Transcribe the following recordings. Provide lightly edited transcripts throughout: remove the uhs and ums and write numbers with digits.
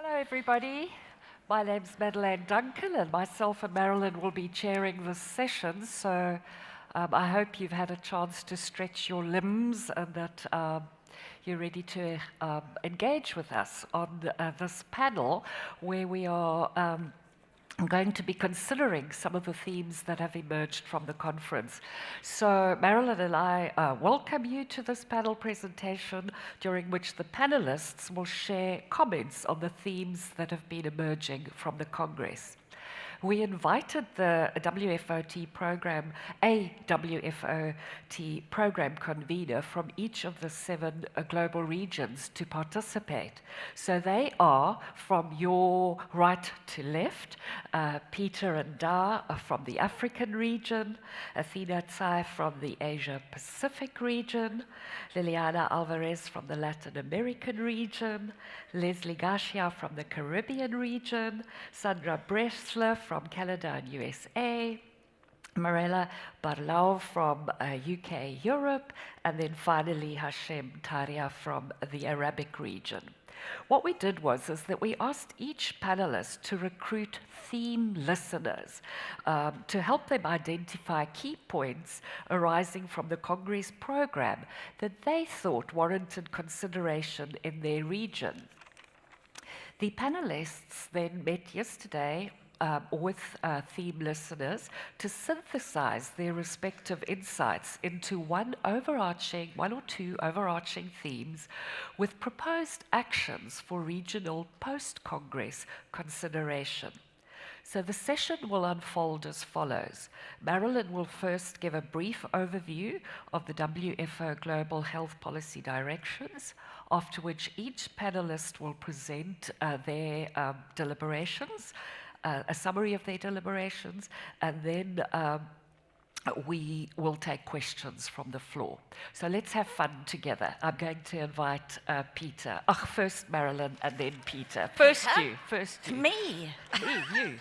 Hello, everybody. My name's Madeleine Duncan, and myself and Marilyn will be chairing this session. So I hope you've had a chance to stretch your limbs and that you're ready to engage with us on this panel where we are going to be considering some of the themes that have emerged from the conference. So Marilyn and I welcome you to this panel presentation, during which the panelists will share comments on the themes that have been emerging from the Congress. We invited the WFOT program, a WFOT program convener from each of the 7 global regions to participate. So they are from your right to left, Peter and Ndaa are from the African region, Athena, Tsai from the Asia Pacific region, Liliana, Alvarez from the Latin American region, Lesley, Garcia from the Caribbean region, Sandra Bressler from Canada and USA, Mirela Burlău from UK, Europe, and then finally Hashim Tariah from the Arabic region. What we did was that we asked each panelist to recruit theme listeners to help them identify key points arising from the Congress program that they thought warranted consideration in their region. The panelists then met yesterday with theme listeners to synthesize their respective insights into one or two overarching themes with proposed actions for regional post-Congress consideration. So the session will unfold as follows. Marilyn will first give a brief overview of the WFO Global Health Policy Directions, after which each panelist will present their deliberations, a summary of their deliberations, and then we will take questions from the floor. So let's have fun together. I'm going to invite Peter. First Marilyn and then Peter. First you. Me, you.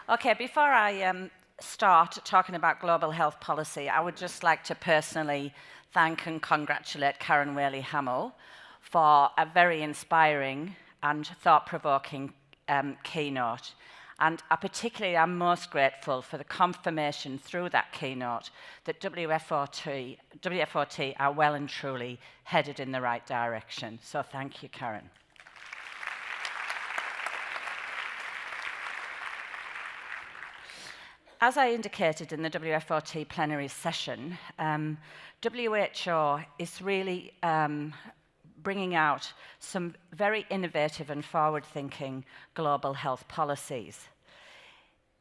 Okay, before I start talking about global health policy, I would just like to personally thank and congratulate Karen Whaley-Hamill for a very inspiring and thought-provoking keynote. And I particularly am most grateful for the confirmation through that keynote that WFOT are well and truly headed in the right direction. So thank you, Karen. As I indicated in the WFOT plenary session, WHO is really bringing out some very innovative and forward-thinking global health policies.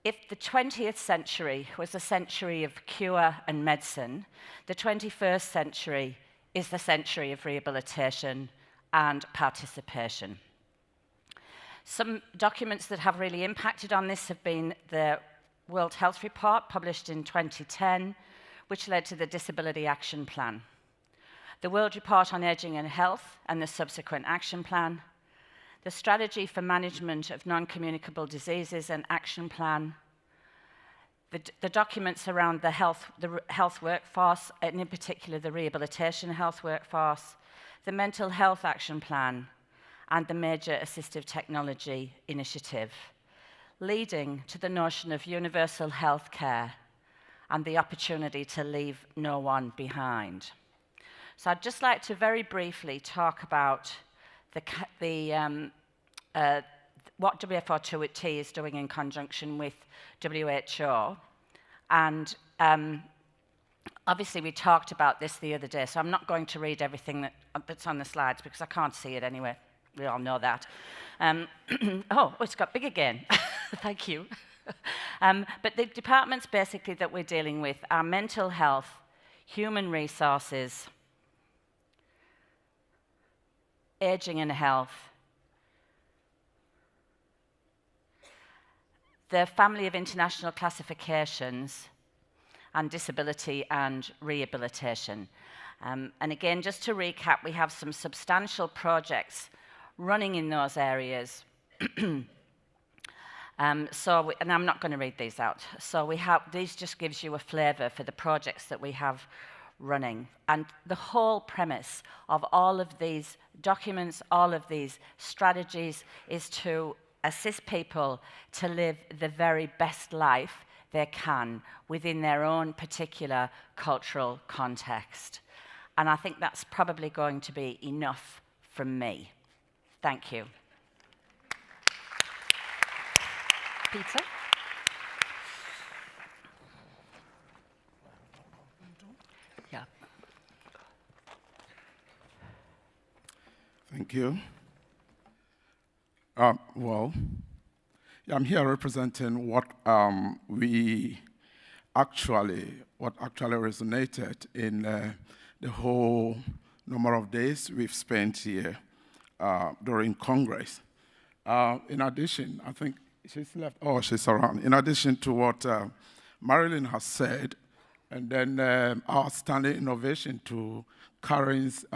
If the 20th century was a century of cure and medicine, the 21st century is the century of rehabilitation and participation. Some documents that have really impacted on this have been the World Health Report, published in 2010, which led to the Disability Action Plan. The World Report on Aging and Health and the subsequent action plan, the Strategy for Management of Non-Communicable Diseases and Action Plan, the documents around the health workforce, and in particular the rehabilitation health workforce, the Mental Health Action Plan, and the Major Assistive Technology Initiative, leading to the notion of universal health care and the opportunity to leave no one behind. So I'd just like to very briefly talk about what WFOT is doing in conjunction with WHO. And obviously we talked about this the other day, so I'm not going to read everything that's on the slides because I can't see it anyway. We all know that. It's got big again. Thank you. But the departments basically that we're dealing with are mental health, human resources, aging and health, the family of international classifications, and disability and rehabilitation. And again, just to recap, we have some substantial projects running in those areas. And I'm not going to read these out. So these just gives you a flavour for the projects that we have running. And the whole premise of all of these documents, all of these strategies, is to assist people to live the very best life they can within their own particular cultural context. And I think that's probably going to be enough from me. Thank you. Peter? Yeah. Thank you. Well, I'm here representing what actually resonated in the whole number of days we've spent here during Congress. In addition, I think she's left. Oh, she's around. In addition to what Marilyn has said, and then our standing innovation to Karen's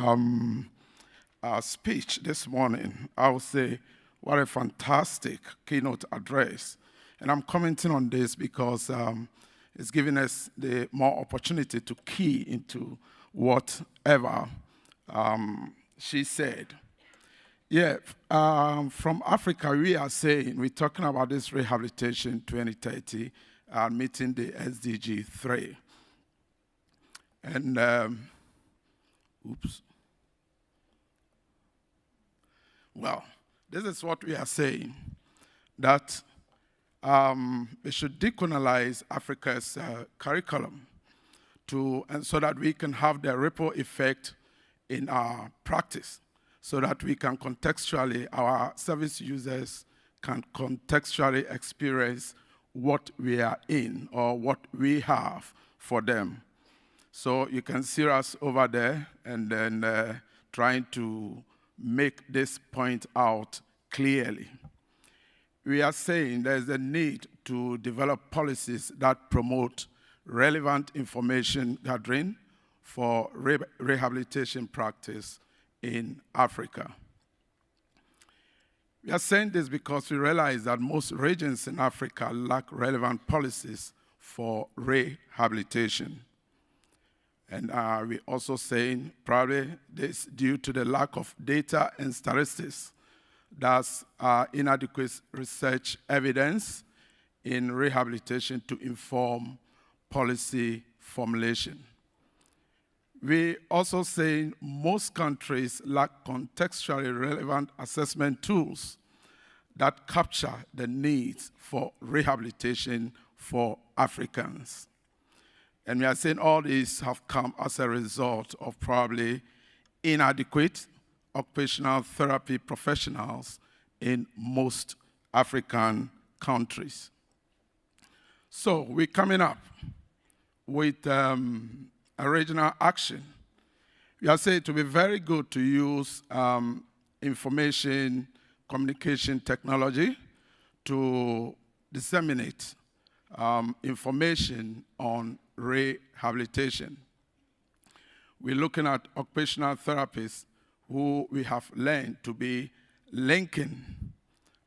speech this morning, I would say, what a fantastic keynote address. And I'm commenting on this because it's giving us the more opportunity to key into whatever she said. Yeah, from Africa, we're talking about this rehabilitation 2030 and meeting the SDG 3. And, well, this is what we are saying, that we should decolonize Africa's curriculum and so that we can have the ripple effect in our practice, so that we can contextually, our service users can contextually experience what we are in or what we have for them. So you can see us over there and then trying to make this point out clearly. We are saying there's a need to develop policies that promote relevant information gathering for rehabilitation practice in Africa. We are saying this because we realize that most regions in Africa lack relevant policies for rehabilitation. And we're also saying probably this due to the lack of data and statistics. That's inadequate research evidence in rehabilitation to inform policy formulation. We also say most countries lack contextually relevant assessment tools that capture the needs for rehabilitation for Africans. And we are saying all these have come as a result of probably inadequate occupational therapy professionals in most African countries. So we're coming up with a regional action. We are saying it will be very good to use information communication technology to disseminate information on rehabilitation. We're looking at occupational therapists who we have learned to be linking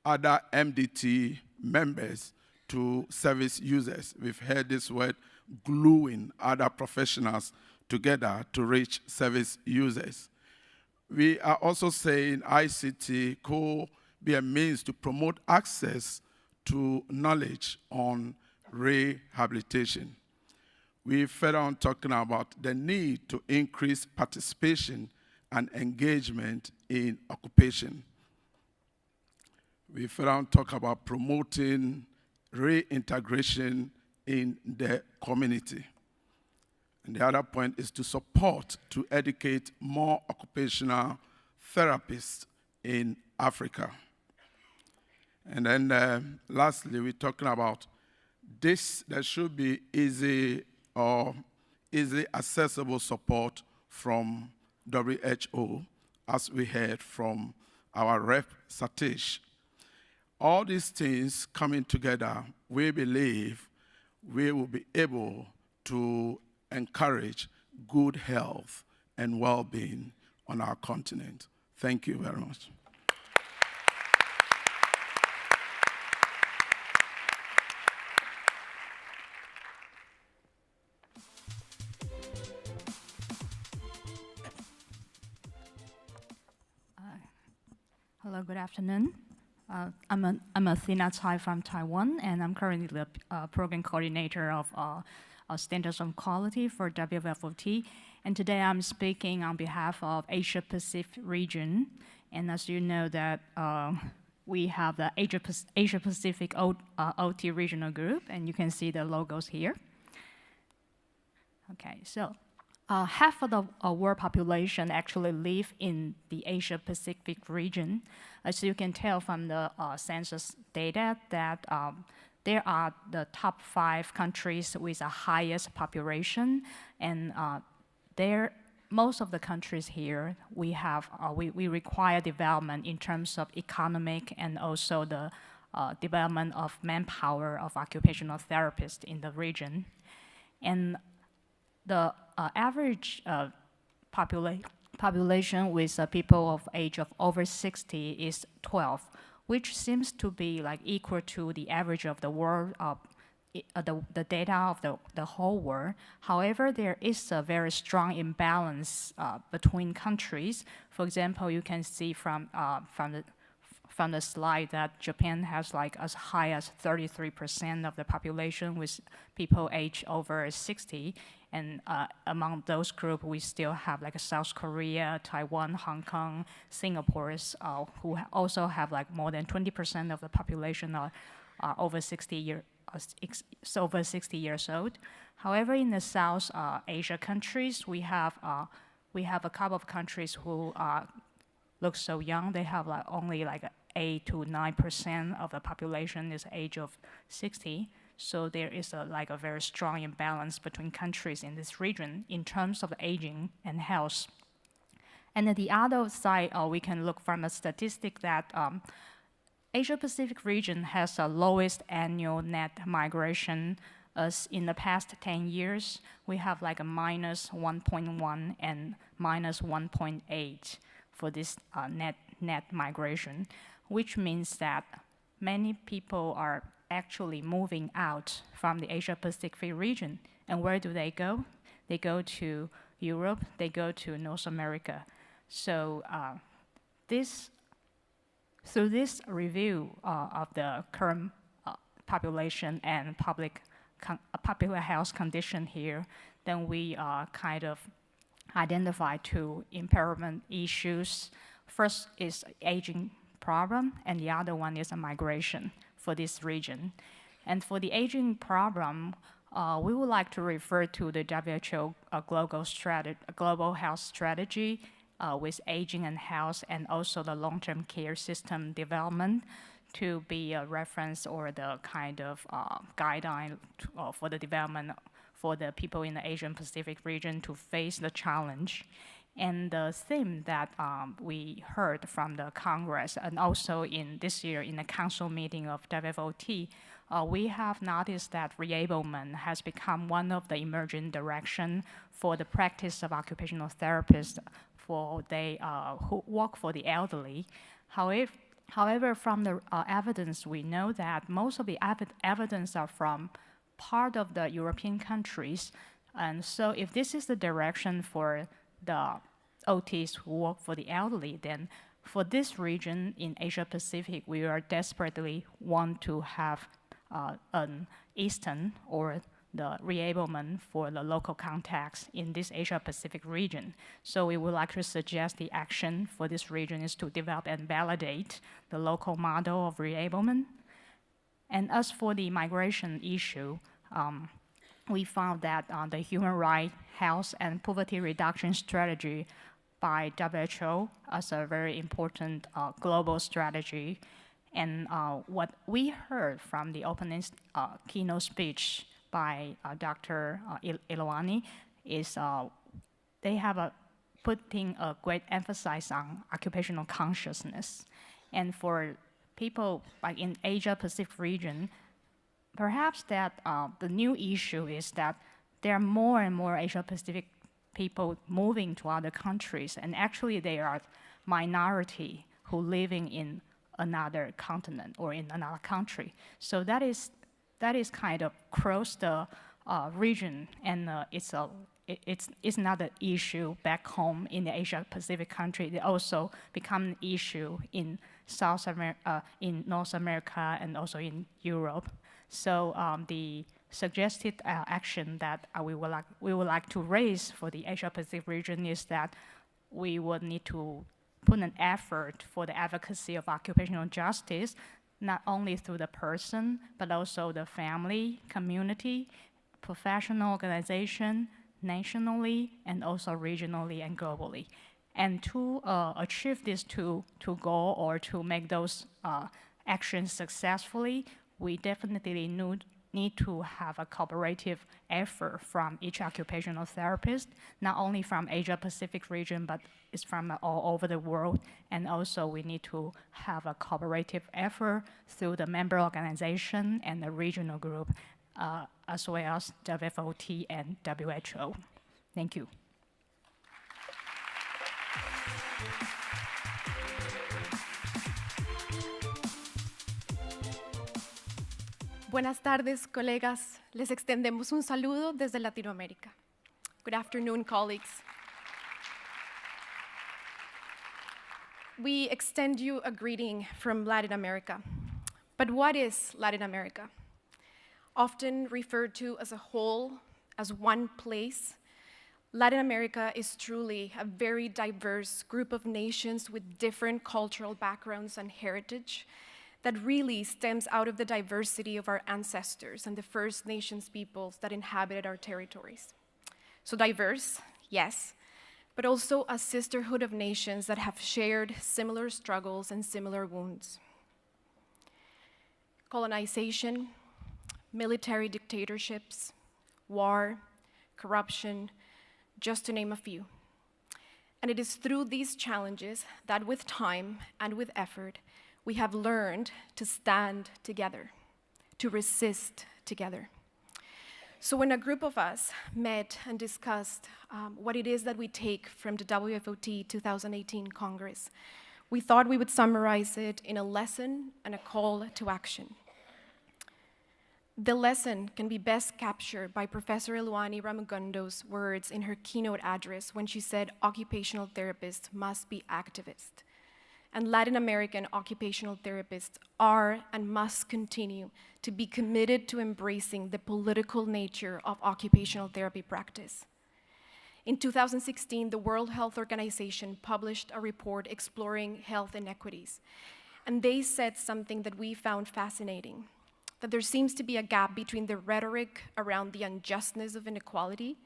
other MDT members to service users. We've heard this word, gluing other professionals together to reach service users. We are also saying ICT could be a means to promote access to knowledge on rehabilitation. We further on talking about the need to increase participation and engagement in occupation. We further on talk about promoting reintegration in the community. And the other point is to support, to educate more occupational therapists in Africa. And then lastly, we're talking about this, there should be easy accessible support from WHO, as we heard from our rep, Satish. All these things coming together, we believe we will be able to encourage good health and well-being on our continent. Thank you very much. Hello, good afternoon. I'm Athena Tsai from Taiwan, and I'm currently the program coordinator of Standards of Quality for WFOT. And today I'm speaking on behalf of Asia Pacific region. And as you know that we have the Asia Pacific OT regional group, and you can see the logos here. Okay, so half of the world population actually live in the Asia Pacific region. As you can tell from the census data that there are the top 5 countries with the highest population, and most of the countries here, we require development in terms of economic and also the development of manpower of occupational therapists in the region. And the average population with people of age of over 60 is 12, which seems to be like equal to the average of the world, the data of the whole world. However, there is a very strong imbalance between countries. For example, you can see from the slide that Japan has like as high as 33% of the population with people aged over 60. And among those groups, we still have like South Korea, Taiwan, Hong Kong, Singapore, who also have like more than 20% of the population are over 60 years old. However, in the South Asia countries, we have a couple of countries who look so young. They have like only like 8 to 9% of the population is age of 60. So there is a very strong imbalance between countries in this region in terms of aging and health. And at the other side, we can look from a statistic that Asia Pacific region has the lowest annual net migration. As in the past 10 years, we have like a minus 1.1 and minus 1.8 for this net migration, which means that many people are actually moving out from the Asia Pacific region. And where do they go? They go to Europe, they go to North America. So through this review of the current population and popular health condition here, then we kind of identify 2 impairment issues. First is aging problem, and the other one is a migration for this region. And for the aging problem, we would like to refer to the WHO global health strategy with aging and health, and also the long-term care system development to be a reference or the kind of guideline for the development for the people in the Asian Pacific region to face the challenge. And the theme that we heard from the Congress, and also in this year in the council meeting of WFOT, we have noticed that reablement has become one of the emerging directions for the practice of occupational therapists for who work for the elderly. However, from the evidence, we know that most of the evidence are from part of the European countries. And so if this is the direction for the OTs who work for the elderly, then for this region in Asia Pacific, we are desperately want to have an Eastern or the reablement for the local context in this Asia Pacific region. So we would like to suggest the action for this region is to develop and validate the local model of reablement. And as for the migration issue, we found that the human rights, health, and poverty reduction strategy by WHO as a very important global strategy. And what we heard from the opening keynote speech by Dr. Ilwani is they have putting a great emphasis on occupational consciousness. And for people like in Asia Pacific region, perhaps that the new issue is that there are more and more Asia Pacific people moving to other countries, and actually they are minority who living in another continent or in another country. So that is kind of across the region, and it's not an issue back home in the Asia Pacific country. It also become an issue in in North America and also in Europe. So the suggested action that we would like to raise for the Asia Pacific region is that we would need to put an effort for the advocacy of occupational justice, not only through the person, but also the family, community, professional organization, nationally, and also regionally and globally. And to achieve this to goal or to make those actions successfully, we definitely need to have a collaborative effort from each occupational therapist, not only from Asia Pacific region, but it's from all over the world. And also we need to have a collaborative effort through the member organization and the regional group, as well as WFOT and WHO. Thank you. Buenas tardes, colegas. Les extendemos un saludo desde Latinoamérica. Good afternoon, colleagues. We extend you a greeting from Latin America. But what is Latin America? Often referred to as a whole, as one place, Latin America is truly a very diverse group of nations with different cultural backgrounds and heritage that really stems out of the diversity of our ancestors and the First Nations peoples that inhabited our territories. So diverse, yes, but also a sisterhood of nations that have shared similar struggles and similar wounds. Colonization, military dictatorships, war, corruption, just to name a few. And it is through these challenges that with time and with effort, we have learned to stand together, to resist together. So when a group of us met and discussed what it is that we take from the WFOT 2018 Congress, we thought we would summarize it in a lesson and a call to action. The lesson can be best captured by Professor Eluani Ramugundo's words in her keynote address when she said occupational therapists must be activists. And Latin American occupational therapists are and must continue to be committed to embracing the political nature of occupational therapy practice. In 2016, the World Health Organization published a report exploring health inequities. And they said something that we found fascinating, that there seems to be a gap between the rhetoric around the unjustness of inequality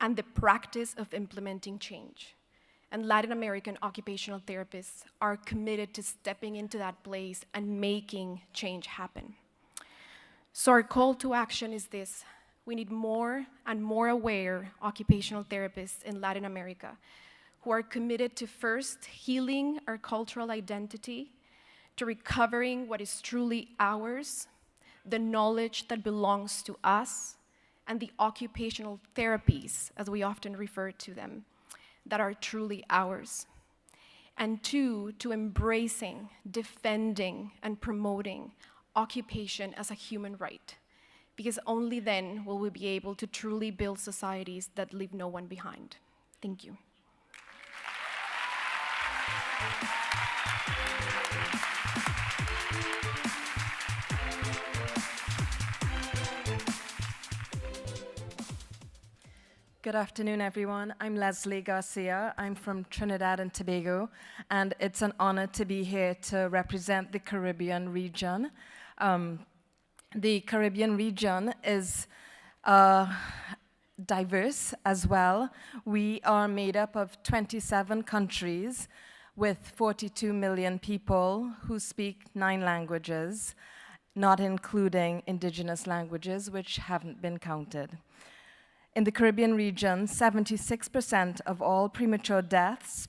and the practice of implementing change. And Latin American occupational therapists are committed to stepping into that place and making change happen. So our call to action is this: we need more and more aware occupational therapists in Latin America who are committed to first healing our cultural identity, to recovering what is truly ours, the knowledge that belongs to us, and the occupational therapies, as we often refer to them, that are truly ours. And two, to embracing, defending, and promoting occupation as a human right, because only then will we be able to truly build societies that leave no one behind. Thank you. Good afternoon, everyone. I'm Lesley Garcia. I'm from Trinidad and Tobago, and it's an honor to be here to represent the Caribbean region. The Caribbean region is diverse as well. We are made up of 27 countries with 42 million people who speak 9 languages, not including indigenous languages, which haven't been counted. In the Caribbean region, 76% of all premature deaths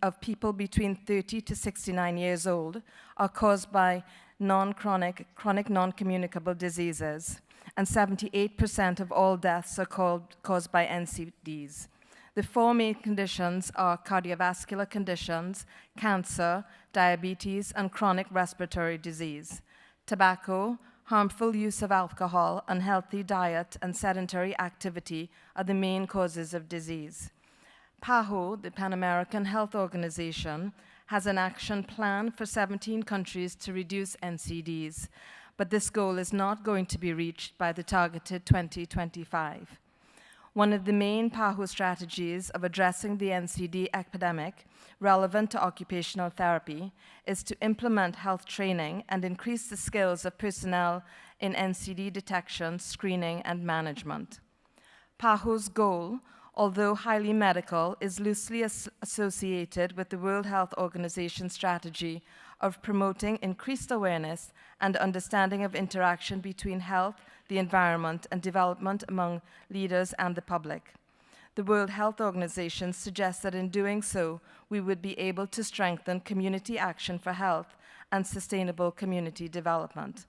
of people between 30 to 69 years old are caused by chronic non-communicable diseases, and 78% of all deaths are caused by NCDs. The 4 main conditions are cardiovascular conditions, cancer, diabetes, and chronic respiratory disease. Tobacco, harmful use of alcohol, unhealthy diet, and sedentary activity are the main causes of disease. PAHO, the Pan American Health Organization, has an action plan for 17 countries to reduce NCDs, but this goal is not going to be reached by the targeted 2025. One of the main PAHO strategies of addressing the NCD epidemic relevant to occupational therapy is to implement health training and increase the skills of personnel in NCD detection, screening, and management. PAHO's goal, although highly medical, is loosely associated with the World Health Organization strategy of promoting increased awareness and understanding of interaction between health, the environment, and development among leaders and the public. The World Health Organization suggests that in doing so, we would be able to strengthen community action for health and sustainable community development.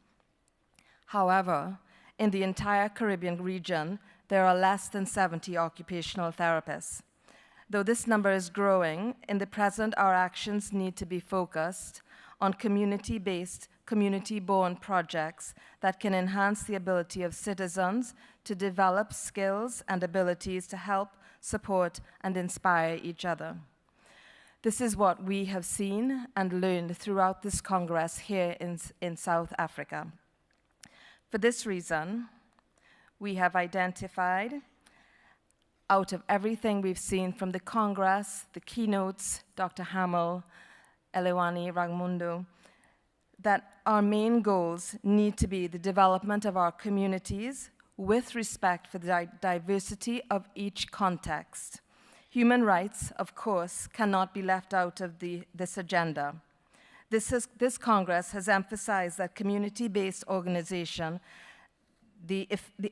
However, in the entire Caribbean region, there are less than 70 occupational therapists. Though this number is growing, in the present, our actions need to be focused on community-based, community-born projects that can enhance the ability of citizens to develop skills and abilities to help, support, and inspire each other. This is what we have seen and learned throughout this Congress here in South Africa. For this reason, we have identified, out of everything we've seen from the Congress, the keynotes, Dr. Hamill, Elewani, Ragmundo, that our main goals need to be the development of our communities with respect for the diversity of each context. Human rights, of course, cannot be left out of this agenda. This Congress has emphasized that community-based organization, the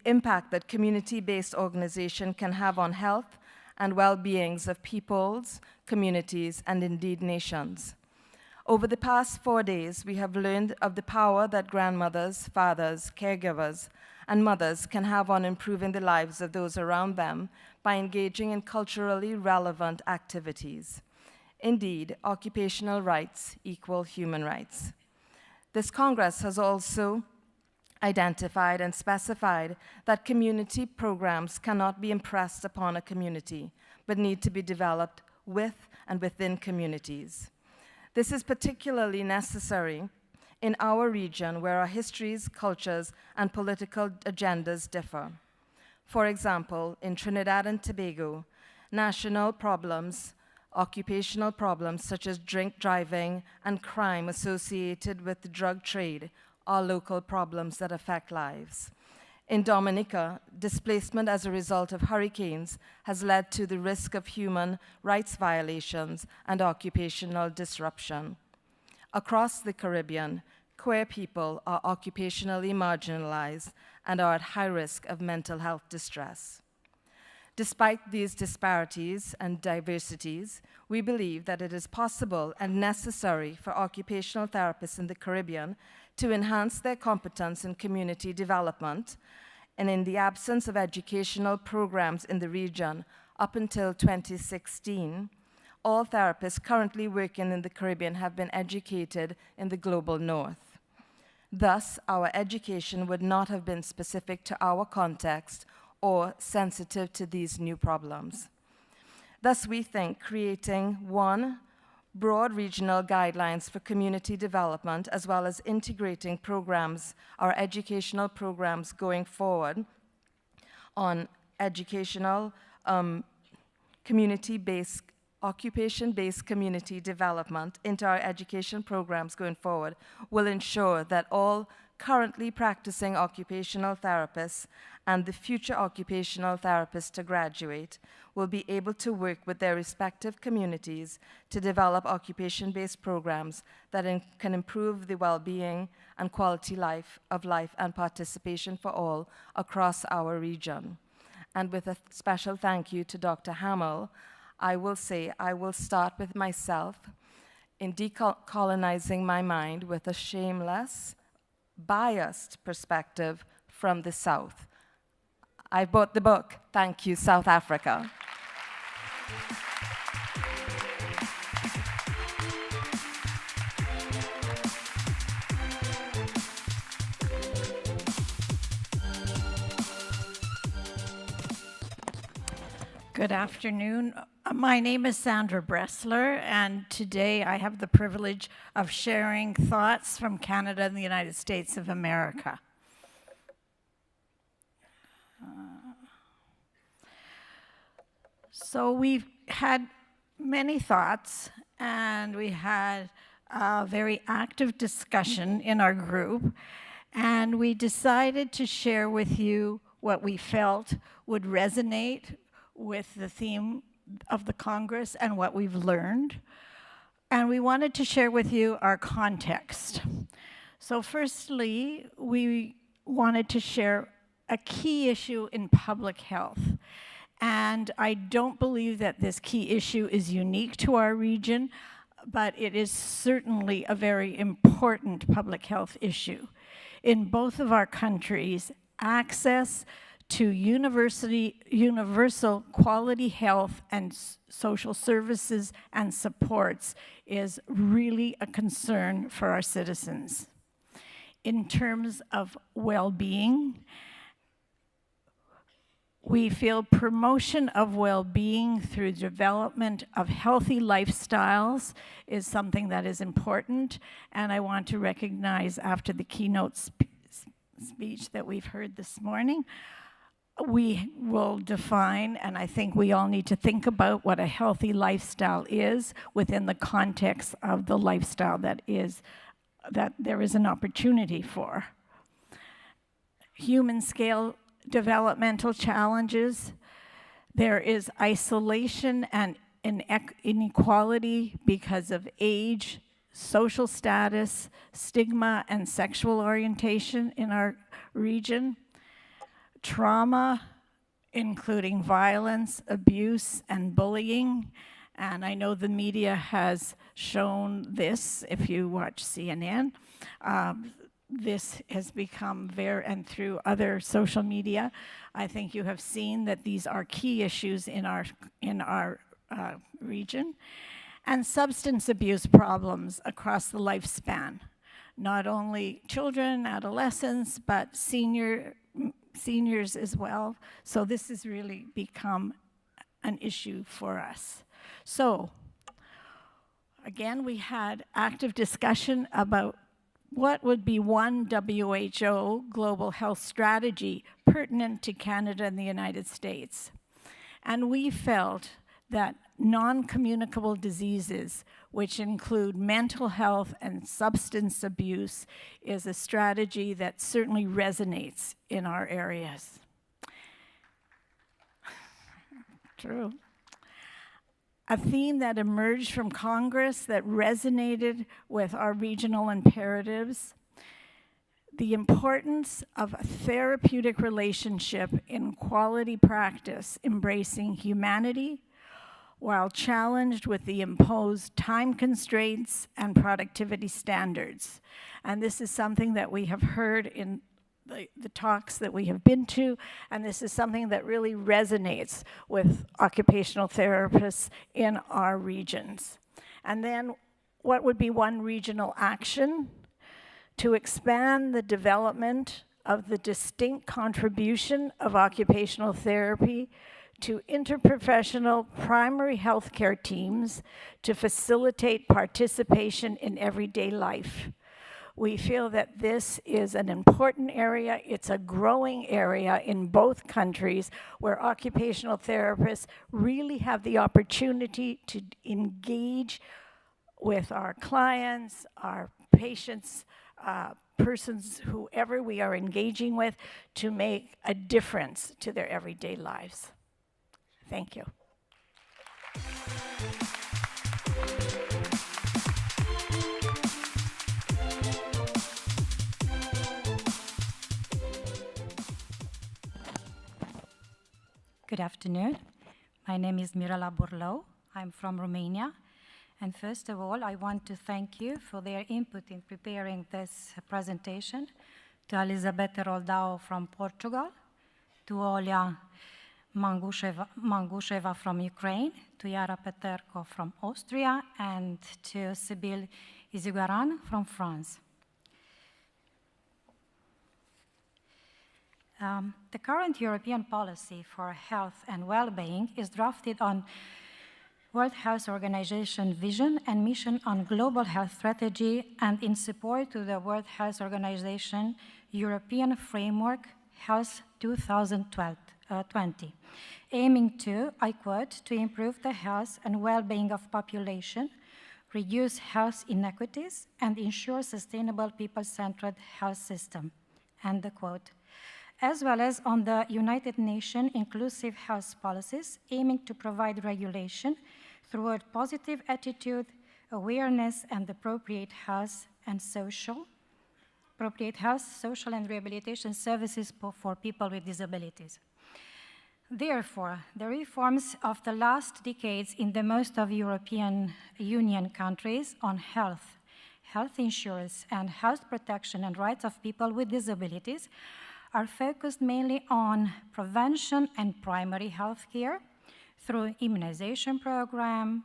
impact that community-based organization can have on health and well-beings of peoples, communities, and indeed nations. Over the past 4 days, we have learned of the power that grandmothers, fathers, caregivers, and mothers can have on improving the lives of those around them by engaging in culturally relevant activities. Indeed, occupational rights equal human rights. This Congress has also identified and specified that community programs cannot be impressed upon a community, but need to be developed with and within communities. This is particularly necessary in our region where our histories, cultures, and political agendas differ. For example, in Trinidad and Tobago, national problems, occupational problems such as drink driving and crime associated with the drug trade are local problems that affect lives. In Dominica, displacement as a result of hurricanes has led to the risk of human rights violations and occupational disruption. Across the Caribbean, queer people are occupationally marginalized and are at high risk of mental health distress. Despite these disparities and diversities, we believe that it is possible and necessary for occupational therapists in the Caribbean to enhance their competence in community development, and in the absence of educational programs in the region up until 2016, all therapists currently working in the Caribbean have been educated in the global north. Thus, our education would not have been specific to our context or sensitive to these new problems. Thus, we think creating one, broad regional guidelines for community development, as well as integrating programs, our educational programs going forward on educational, community-based, occupation-based community development into our education programs going forward will ensure that all currently practicing occupational therapists and the future occupational therapists to graduate will be able to work with their respective communities to develop occupation-based programs that can improve the well-being and quality of life and participation for all across our region. And with a special thank you to Dr. Hamill, I will say I will start with myself in decolonizing my mind with a shameless, biased perspective from the South. I bought the book. Thank you, South Africa. Good afternoon. My name is Sandra Bressler, and today I have the privilege of sharing thoughts from Canada and the United States of America. So we've had many thoughts, and we had a very active discussion in our group, and we decided to share with you what we felt would resonate with the theme of the Congress and what we've learned. And we wanted to share with you our context. So firstly, we wanted to share a key issue in public health. And I don't believe that this key issue is unique to our region, but it is certainly a very important public health issue. In both of our countries, access to universal quality health and social services and supports is really a concern for our citizens. In terms of well-being, we feel promotion of well-being through development of healthy lifestyles is something that is important, and I want to recognize after the keynote speech that we've heard this morning, we will define, and I think we all need to think about what a healthy lifestyle is within the context of the lifestyle that there is an opportunity for. Human scale developmental challenges. There is isolation and inequality because of age, social status, stigma, and sexual orientation in our region. Trauma, including violence, abuse, and bullying. And I know the media has shown this, if you watch CNN. This has become and through other social media, I think you have seen that these are key issues in our region. And substance abuse problems across the lifespan. Not only children, adolescents, but seniors as well. So this has really become an issue for us. So, again, we had active discussion about what would be one WHO global health strategy pertinent to Canada and the United States. And we felt that non-communicable diseases, which include mental health and substance abuse, is a strategy that certainly resonates in our areas. True. A theme that emerged from Congress that resonated with our regional imperatives, the importance of a therapeutic relationship in quality practice, embracing humanity, while challenged with the imposed time constraints and productivity standards. And this is something that we have heard in the talks that we have been to, and this is something that really resonates with occupational therapists in our regions. And then what would be one regional action? To expand the development of the distinct contribution of occupational therapy to interprofessional primary healthcare teams to facilitate participation in everyday life. We feel that this is an important area. It's a growing area in both countries where occupational therapists really have the opportunity to engage with our clients, our patients, persons, whoever we are engaging with, to make a difference to their everyday lives. Thank you. Good afternoon. My name is Mira La Bullough. I'm from Romania. And first of all, I want to thank you for their input in preparing this presentation, to Elisabetta Roldao from Portugal, to Olya Mangusheva from Ukraine, to Yara Peterko from Austria, and to Sibyl Izugaran from France. The current European policy for health and well-being is drafted on World Health Organization vision and mission on global health strategy and in support to the World Health Organization European Framework Health 2020, aiming to, I quote, to improve the health and well-being of population, reduce health inequities, and ensure sustainable people-centered health system, end the quote, as well as on the United Nations inclusive health policies, aiming to provide regulation through a positive attitude, awareness, and appropriate health, social and rehabilitation services for people with disabilities. Therefore, the reforms of the last decades in the most of European Union countries on health, health insurance, and health protection and rights of people with disabilities are focused mainly on prevention and primary health care through immunization program,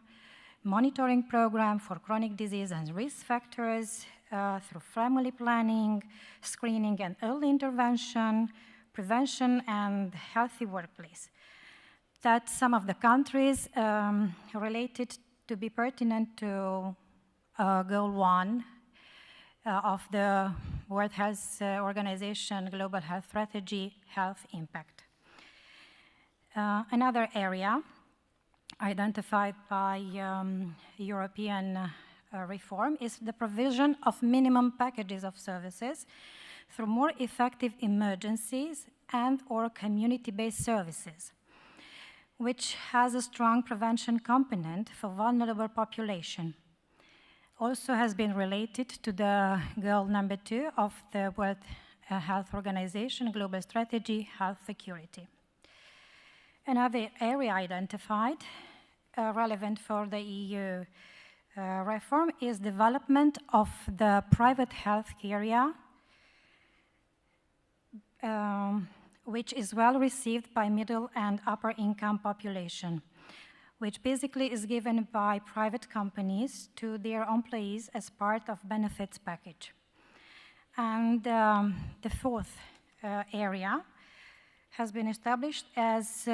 monitoring program for chronic disease and risk factors, through family planning, screening and early intervention, prevention and healthy workplace. That some of the countries related to be pertinent to Goal 1 of the World Health Organization Global Health Strategy, Health Impact. Another area identified by European reform is the provision of minimum packages of services through more effective emergencies and/or community-based services, which has a strong prevention component for vulnerable population. Also has been related to the goal number 2 of the World Health Organization Global Strategy, Health Security. Another area identified relevant for the EU reform is development of the private health area, which is well received by middle and upper income population, which basically is given by private companies to their employees as part of benefits package. And the fourth area has been established as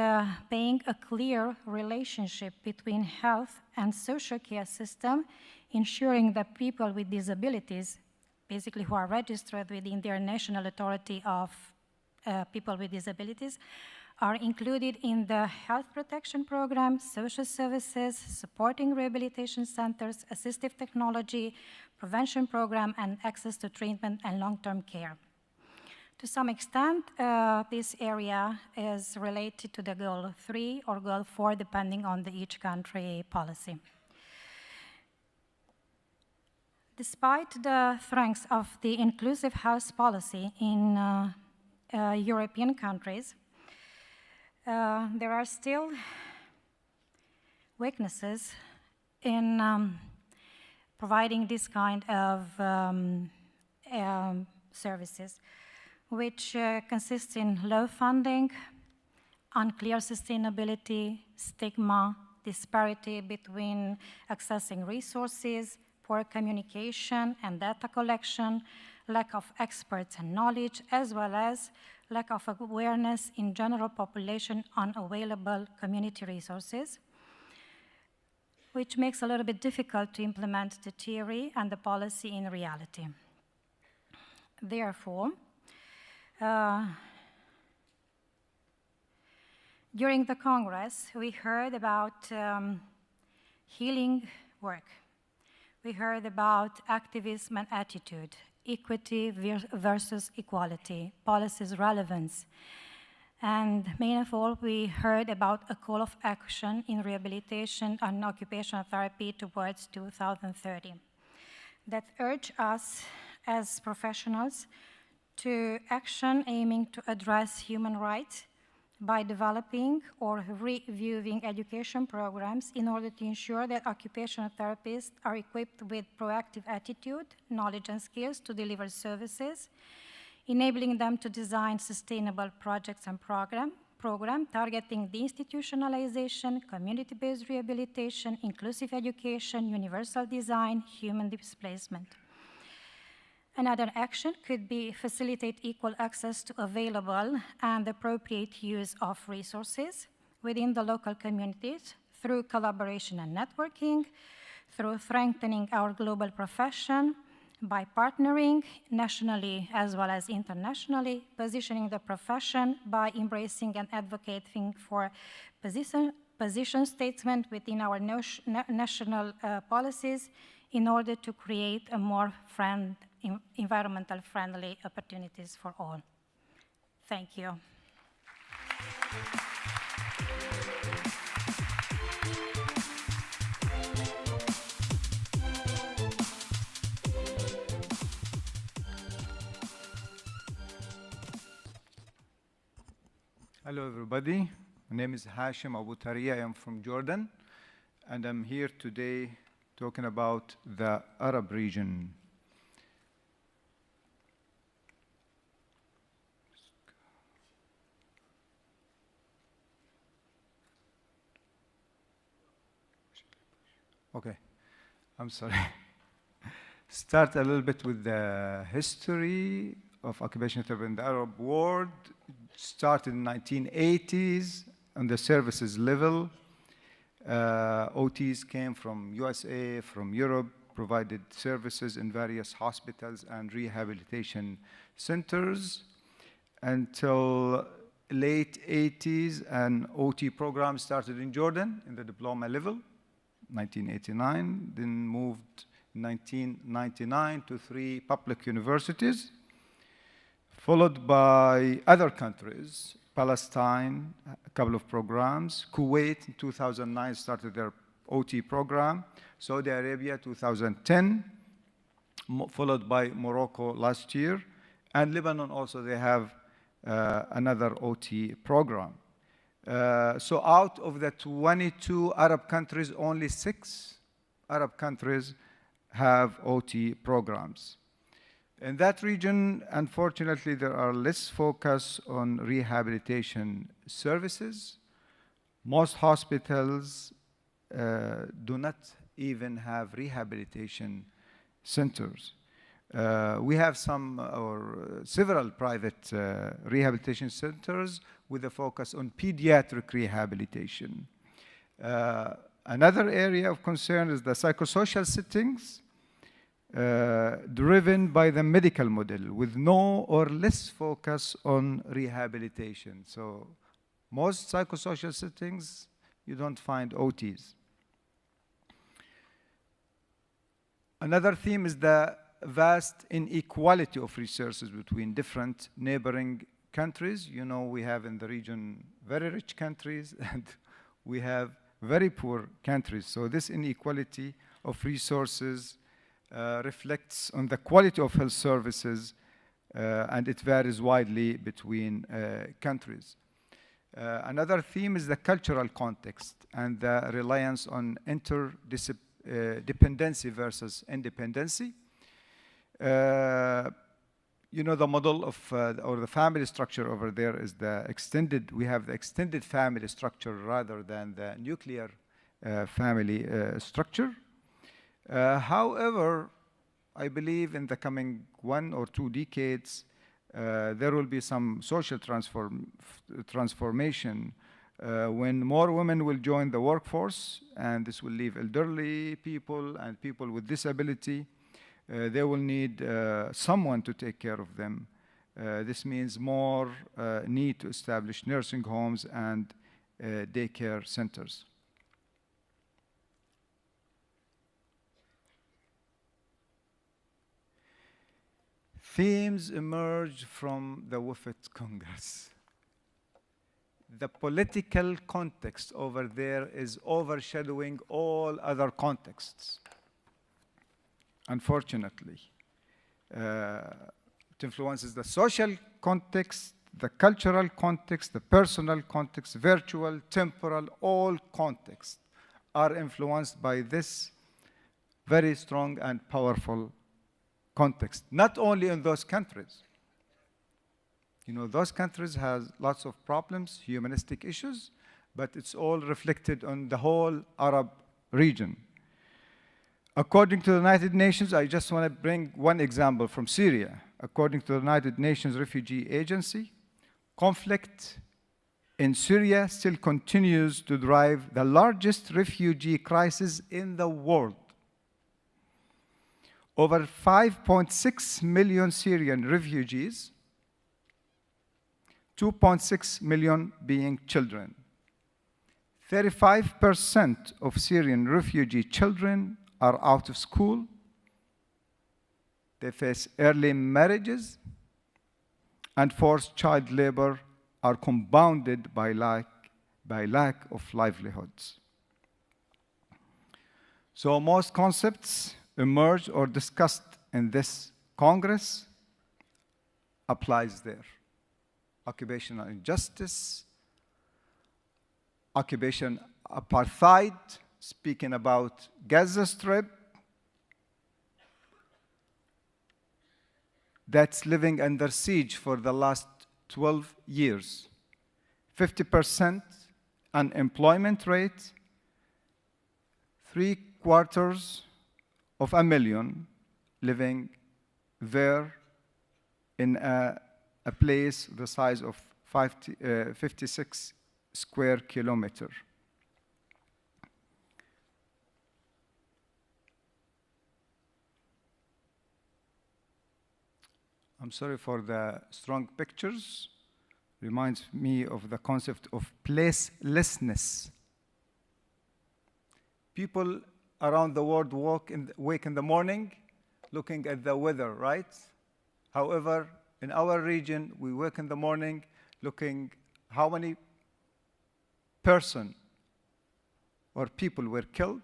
being a clear relationship between health and social care system, ensuring that people with disabilities, basically who are registered within their national authority of people with disabilities, are included in the health protection program, social services, supporting rehabilitation centers, assistive technology, prevention program, and access to treatment and long-term care. To some extent, this area is related to the goal 3 or goal 4, depending on each country policy. Despite the strengths of the inclusive health policy in European countries, there are still weaknesses in providing this kind of services, which consists in low funding, unclear sustainability, stigma, disparity between accessing resources, poor communication and data collection, lack of experts and knowledge, as well as lack of awareness in general population on available community resources, which makes it a little bit difficult to implement the theory and the policy in reality. Therefore, during the Congress, we heard about healing work. We heard about activism and attitude, equity versus equality, policies relevance. And main of all, we heard about a call of action in rehabilitation and occupational therapy towards 2030 that urge us as professionals to action aiming to address human rights by developing or reviewing education programs in order to ensure that occupational therapists are equipped with proactive attitude, knowledge, and skills to deliver services, enabling them to design sustainable projects and program targeting deinstitutionalization, community-based rehabilitation, inclusive education, universal design, human displacement. Another action could be facilitate equal access to available and appropriate use of resources within the local communities through collaboration and networking, through strengthening our global profession, by partnering nationally as well as internationally, positioning the profession by embracing and advocating for position statement within our national policies in order to create a more environmental friendly opportunities for all. Thank you. Hello, everybody. My name is Hashim Tariah. I am from Jordan, and I'm here today talking about the Arab region. Okay, I'm sorry. Start a little bit with the history of occupation in the Arab world. Started in the 1980s on the services level. OTs came from USA, from Europe, provided services in various hospitals and rehabilitation centers until late 80s. An OT program started in Jordan in the diploma level, 1989, then moved in 1999 to 3 public universities, followed by other countries, Palestine, a couple of programs. Kuwait in 2009 started their OT program. Saudi Arabia 2010, followed by Morocco last year. And Lebanon also, they have another OT program. So out of the 22 Arab countries, only 6 Arab countries have OT programs. In that region, unfortunately, there are less focus on rehabilitation services. Most hospitals do not even have rehabilitation centers. We have some or several private rehabilitation centers with a focus on pediatric rehabilitation. Another area of concern is the psychosocial settings, driven by the medical model with no or less focus on rehabilitation. So most psychosocial settings, you don't find OTs. Another theme is the vast inequality of resources between different neighboring countries. You know, we have in the region very rich countries and we have very poor countries. So this inequality of resources reflects on the quality of health services, and it varies widely between countries. Another theme is the cultural context and the reliance on interdependency versus independency. You know, the model of, or the family structure over there is we have the extended family structure rather than the nuclear family structure. However, I believe in the coming 1 or 2 decades, there will be some social transformation when more women will join the workforce, and this will leave elderly people and people with disability. They will need someone to take care of them. This means more need to establish nursing homes and daycare centers. Themes emerge from the WFOT Congress. The political context over there is overshadowing all other contexts, unfortunately. It influences the social context, the cultural context, the personal context, virtual, temporal, all contexts are influenced by this very strong and powerful context, not only in those countries. You know, those countries have lots of problems, humanistic issues, but it's all reflected on the whole Arab region. According to the United Nations, I just want to bring one example from Syria. According to the United Nations Refugee Agency, conflict in Syria still continues to drive the largest refugee crisis in the world. Over 5.6 million Syrian refugees, 2.6 million being children. 35% of Syrian refugee children are out of school. They face early marriages, and forced child labor are compounded by lack of livelihoods. So most concepts emerged or discussed in this Congress applies there. Occupational injustice, occupation apartheid, speaking about Gaza Strip, that's living under siege for the last 12 years. 50% unemployment rate, 750,000 living there in a place the size of 56 square kilometers. I'm sorry for the strong pictures. Reminds me of the concept of placelessness. People around the world wake in the morning looking at the weather, right? However, in our region, we wake in the morning looking how many person or people were killed,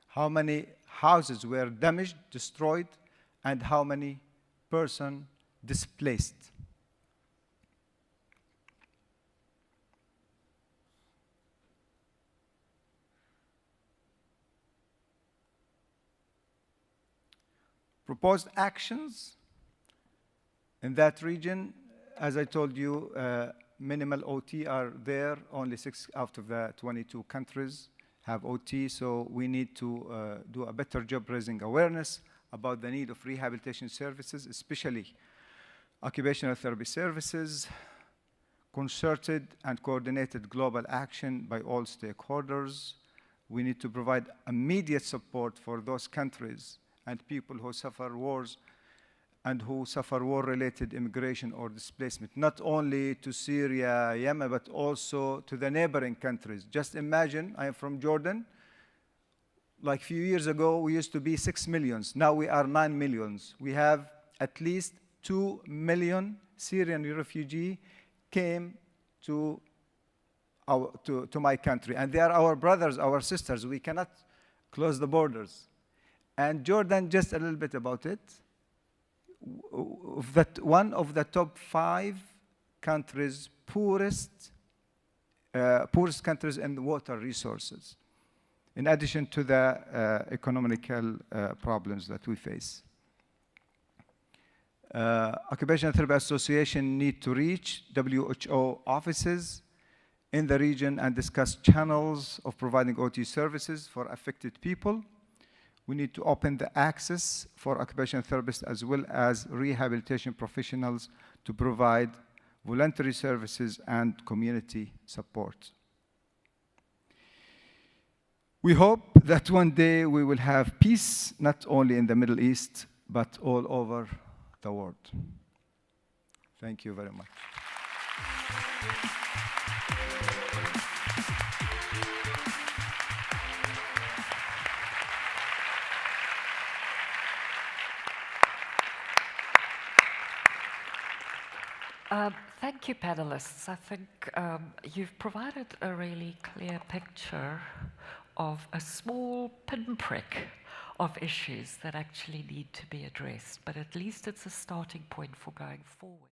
how many houses were damaged, destroyed, and how many person displaced. Proposed actions in that region, as I told you, minimal OT are there. Only 6 out of the 22 countries have OT, so we need to do a better job raising awareness about the need of rehabilitation services, especially occupational therapy services, concerted and coordinated global action by all stakeholders. We need to provide immediate support for those countries and people who suffer wars and who suffer war-related immigration or displacement, not only to Syria, Yemen, but also to the neighboring countries. Just imagine, I am from Jordan. Like a few years ago, we used to be 6 million. Now we are 9 million. We have at least 2 million Syrian refugees came to my country. And they are our brothers, our sisters. We cannot close the borders. And Jordan, just a little bit about it. One of the top 5 countries, poorest countries in water resources, in addition to the economical problems that we face. Occupational Therapy Association need to reach WHO offices in the region and discuss channels of providing OT services for affected people. We need to open the access for occupational therapists as well as rehabilitation professionals to provide voluntary services and community support. We hope that one day we will have peace, not only in the Middle East, but all over the world. Thank you very much. Thank you, panelists. I think you've provided a really clear picture of a small pinprick of issues that actually need to be addressed, but at least it's a starting point for going forward.